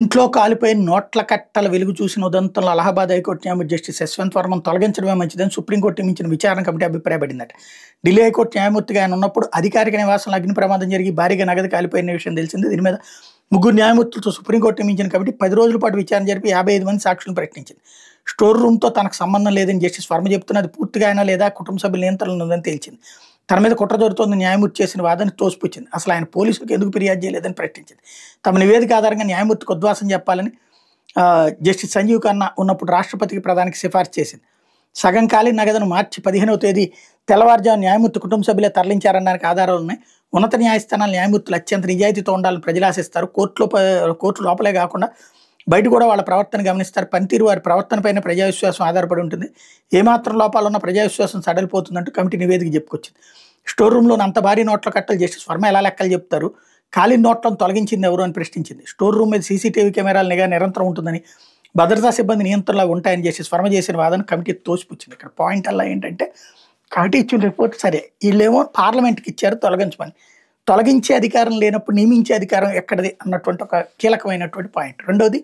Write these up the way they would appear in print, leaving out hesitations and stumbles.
ఇంట్లో కాలిపోయిన నోట్ల కట్టల వెలుగు చూసిన ఉదంతంలో అలహాబాద్ హైకోర్టు న్యాయమూర్తి జస్టిస్ యశ్వంత్ వర్మను తొలగించడమే మంచిదని సుప్రీంకోర్టు నియమించిన విచారణ కమిటీ అభిప్రాయపడిందట. ఢిల్లీ హైకోర్టు న్యాయమూర్తిగా ఆయన ఉన్నప్పుడు అధికారిక నివాసంలో అగ్ని ప్రమాదం జరిగి భారీగా నగదు కాలిపోయిన విషయం తెలిసింది. దీని మీద ముగ్గురు న్యాయమూర్తులతో సుప్రీంకోర్టు నియమించిన కమిటీ 10 రోజుల పాటు విచారణ జరిపి 55 మంది సాక్షులను ప్రశ్నించింది. స్టోర్ రూమ్తో తనకు సంబంధం లేదని జస్టిస్ వర్మ చెప్తున్నది పూర్తిగా అయినా లేదా కుటుంబ సభ్యుల నియంత్రణలో ఉందని తేల్చింది. తన మీద కుట్ర జరుగుతోంది న్యాయమూర్తి చేసిన వాదన తోసిపుచ్చింది. అసలు ఆయన పోలీసులకు ఎందుకు ఫిర్యాదు చేయలేదని ప్రశ్నించింది. తమ నివేదిక ఆధారంగా న్యాయమూర్తికి ఉద్వాసం చెప్పాలని జస్టిస్ సంజీవ్ ఖన్నా ఉన్నప్పుడు రాష్ట్రపతికి ప్రధానికి సిఫార్సు చేసింది. సగం ఖాళీ నగదును మార్చి 15వ తేదీ తెల్లవారుజాము న్యాయమూర్తి కుటుంబ సభ్యులే తరలించారనడానికి ఆధారాలు ఉన్నాయి. ఉన్నత న్యాయస్థానాల న్యాయమూర్తులు అత్యంత నిజాయితీతో ఉండాలని ప్రజలు ఆశిస్తారు. కోర్టు లోపలే కాకుండా బయట కూడా వాళ్ళ ప్రవర్తన గమనిస్తారు. పనితీరు వారి ప్రవర్తనపైన ప్రజా విశ్వాసం ఆధారపడి ఉంటుంది. ఏమాత్రం లోపాలున్న ప్రజా విశ్వాసం సడలిపోతుందంటూ కమిటీ నివేదిక చెప్పుకొచ్చింది. స్టోర్ రూమ్లోని అంత భారీ నోట్ల కట్టలు జస్టిస్ వర్మ ఎలా లెక్కలు చెప్తారు, ఖాళీ నోట్లను తొలగించింది ఎవరు అని ప్రశ్నించింది. స్టోర్ రూమ్ మీద సీసీటీవీ కెమెరాల నిఘా నిరంతరం ఉంటుందని, భద్రతా సిబ్బంది నియంత్రణలో ఉంటాయని జస్టిస్ వర్మ చేసిన వాదన కమిటీ తోసిపుచ్చింది. ఇక్కడ పాయింట్ అలా ఏంటంటే కమిటీ ఇచ్చిన రిపోర్ట్ సరే, వీళ్ళేమో పార్లమెంట్కి ఇచ్చారు తొలగించమని. తొలగించే అధికారం లేనప్పుడు నియమించే అధికారం ఎక్కడిది అన్నటువంటి ఒక కీలకమైనటువంటి పాయింట్. రెండోది,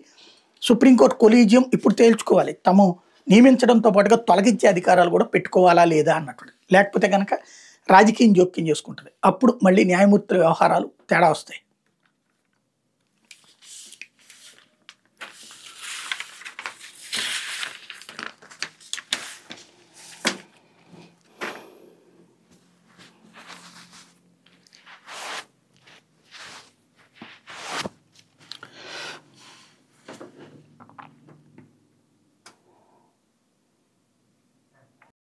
సుప్రీంకోర్టు కొలీజియం ఇప్పుడు తేల్చుకోవాలి, తాము నియమించడంతో పాటుగా తొలగించే అధికారాలు కూడా పెట్టుకోవాలా లేదా అన్నటువంటి. లేకపోతే కనుక రాజకీయం జోక్యం చేసుకుంటుంది. అప్పుడు మళ్ళీ న్యాయమూర్తుల వ్యవహారాలు తేడా వస్తాయి.